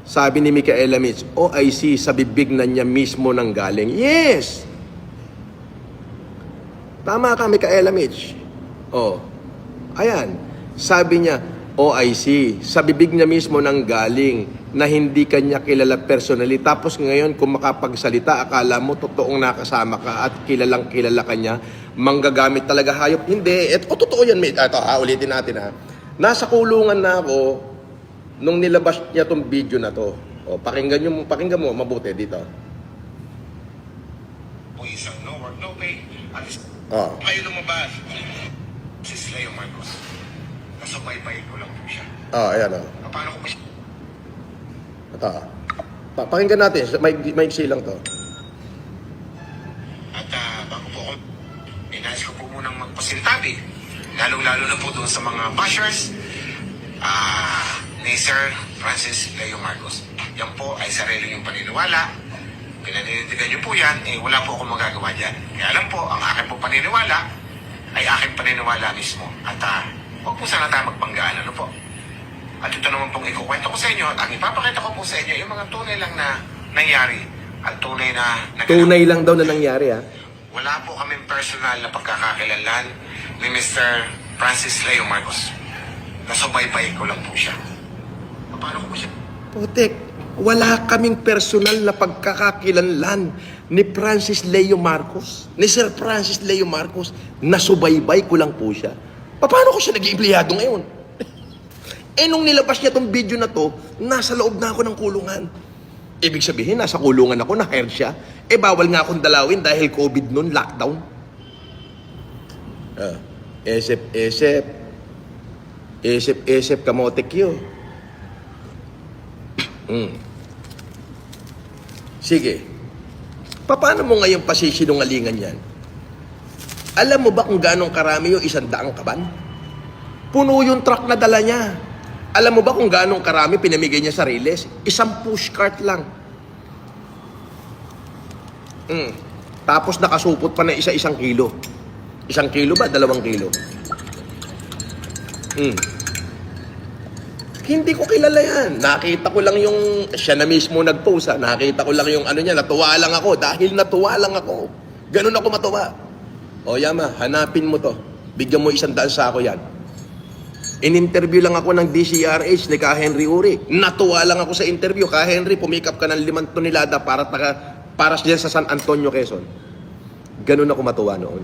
Sabi ni Micaela Mitch, OIC sa bibig na niya mismo nang galing. Yes! Tama ka, Micaela Mitch. Oh. Ayan. Sabi niya, OIC, sa bibig niya mismo nang galing na hindi kanya kilala personally. Tapos ngayon, kung makapagsalita, akala mo totoong nakasama ka at kilalang kilala kanya, manggagamit talaga hayop. Hindi. Totoo yan. Ito, ulitin natin ha. Nasa kulungan na ako nung nilabas niya tong video na to. O, pakinggan mo mabuti dito. Isang no work, no pay. At Kayo lumabas. Si Slayo Marcos. Kasabay-bay ko lang po siya. Ayan o. Paano ko ba siya? Ito. Pakinggan natin. May lang to. At bago po ako, inayos ko po munang magpasintabi. Lalong-lalo na po doon sa mga bashers ni Sir Francis Leo Marcos. Yan po ay sarili yung paniniwala. Pinaninindigan niyo po yan, wala po akong magagawa dyan. Kaya alam po, ang akin po paniniwala ay aking paniniwala mismo. At huwag po sana tayo magpanggaan, ano po. At ito naman pong ikukwento ko sa inyo at ang ipapakita ko po sa inyo yung mga tunay lang na nangyari at tunay na Tunay lang daw na nangyari ha. wala po kaming personal na pagkakakilanlan ni Mr. Francis Leo Marcos. Nasubaybay ko lang po siya. Paano ko po siya? Putek, wala kaming personal na pagkakakilanlan ni Francis Leo Marcos, ni Sir Francis Leo Marcos. Nasubaybay ko lang po siya. Paano ko siya naging empleyado ngayon? Nung nilabas niya tong video na to, nasa loob na ako ng kulungan. Ibig sabihin, nasa kulungan ako, na-hired siya. Bawal nga akong dalawin dahil COVID noon, lockdown. Esep, kamotek yun. Sige. Paano mo ngayon pasisinungalingan yan? Alam mo ba kung gano'ng karami yung 100 kaban? Puno yung truck na dala niya. Alam mo ba kung gano'ng karami pinamigay niya sa Riles? Isang pushcart lang. Tapos nakasupot pa na isang kilo. 1 kilo ba? 2 kilo? Hindi ko kilala yan. Nakita ko lang yung, siya na mismo nag-post ha. Nakita ko lang yung ano niya, natuwa lang ako. Dahil natuwa lang ako. Ganun ako matuwa. O Yama, hanapin mo to. Bigyan mo 100 sako yan. In-interview lang ako ng DCRH ni Ka Henry Uri. Natuwa lang ako sa interview. Ka Henry, pumikap ka ng 5 tonelada para siya sa San Antonio, Quezon. Ganun ako matuwa noon.